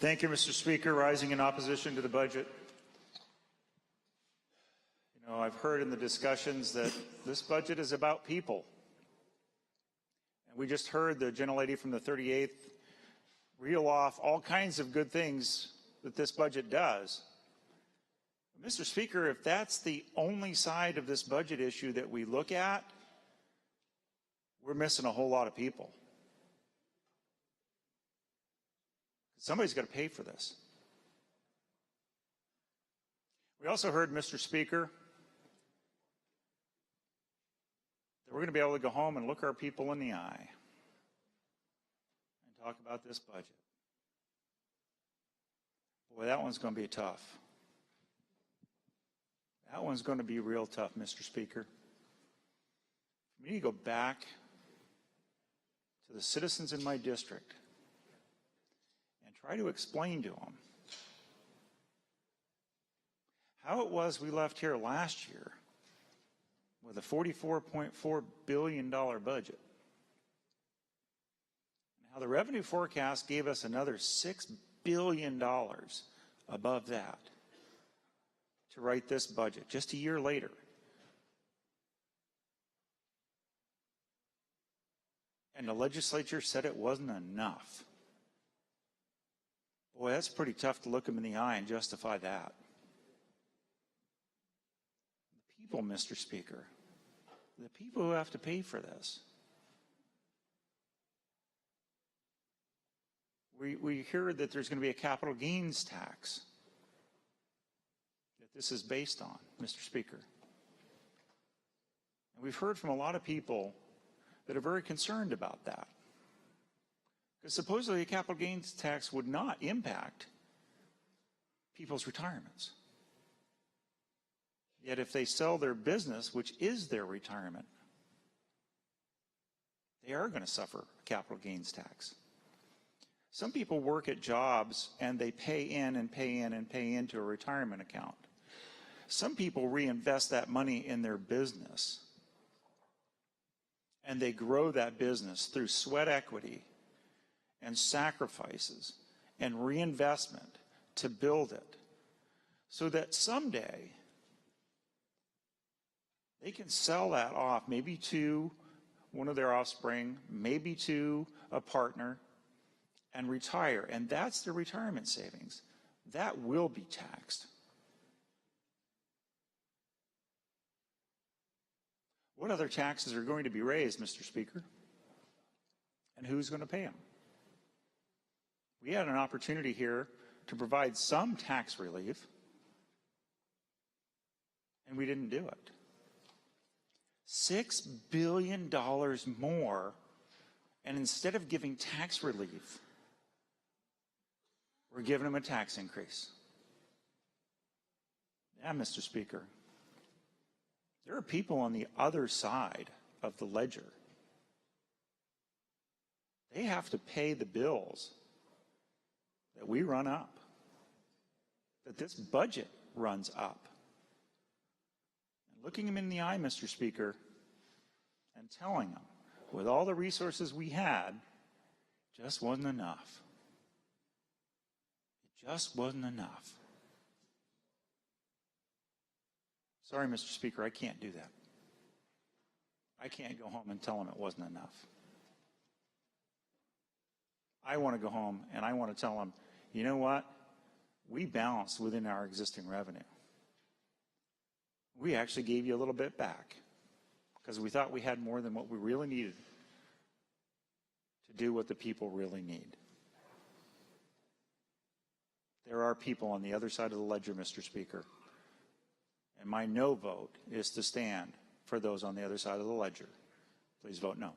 Thank you, Mr. Speaker. Rising in opposition to the budget. You know, I've heard in the discussions that this budget is about people. And we just heard the gentlelady from the 38th reel off all kinds of good things that this budget does. Mr. Speaker, if that's the only side of this budget issue that we look at, we're missing a whole lot of people. Somebody's got to pay for this. We also heard, Mr. Speaker, that we're going to be able to go home and look our people in the eye and talk about this budget. Boy, that one's going to be tough. That one's going to be real tough, Mr. Speaker. We need to go back to the citizens in my district and try to explain to them how it was we left here last year with a $44.4 billion budget, and how the revenue forecast gave us another $6 billion above that to write this budget just a year later. And the legislature said it wasn't enough. Boy, that's pretty tough to look them in the eye and justify that. The people, Mr. Speaker, the people who have to pay for this. We heard that there's going to be a capital gains tax that this is based on, Mr. Speaker. And we've heard from a lot of people that are very concerned about that. Because supposedly a capital gains tax would not impact people's retirements. Yet if they sell their business, which is their retirement, they are going to suffer a capital gains tax. Some people work at jobs and they pay in and pay in and pay into a retirement account. Some people reinvest that money in their business, and they grow that business through sweat equity and sacrifices and reinvestment to build it, so that someday they can sell that off, maybe to one of their offspring, maybe to a partner, and retire. And that's their retirement savings. That will be taxed. What other taxes are going to be raised, Mr. Speaker? And who's going to pay them? We had an opportunity here to provide some tax relief, and we didn't do it. $6 billion more, and instead of giving tax relief, we're giving them a tax increase. Yeah, Mr. Speaker. There are people on the other side of the ledger. They have to pay the bills that we run up, that this budget runs up. And looking them in the eye, Mr. Speaker, and telling them, with all the resources we had, just wasn't enough. It just wasn't enough. Sorry, Mr. Speaker, I can't do that. I can't go home and tell them it wasn't enough. I want to go home and I want to tell them, you know what? We balanced within our existing revenue. We actually gave you a little bit back because we thought we had more than what we really needed to do what the people really need. There are people on the other side of the ledger, Mr. Speaker. And my no vote is to stand for those on the other side of the ledger. Please vote no.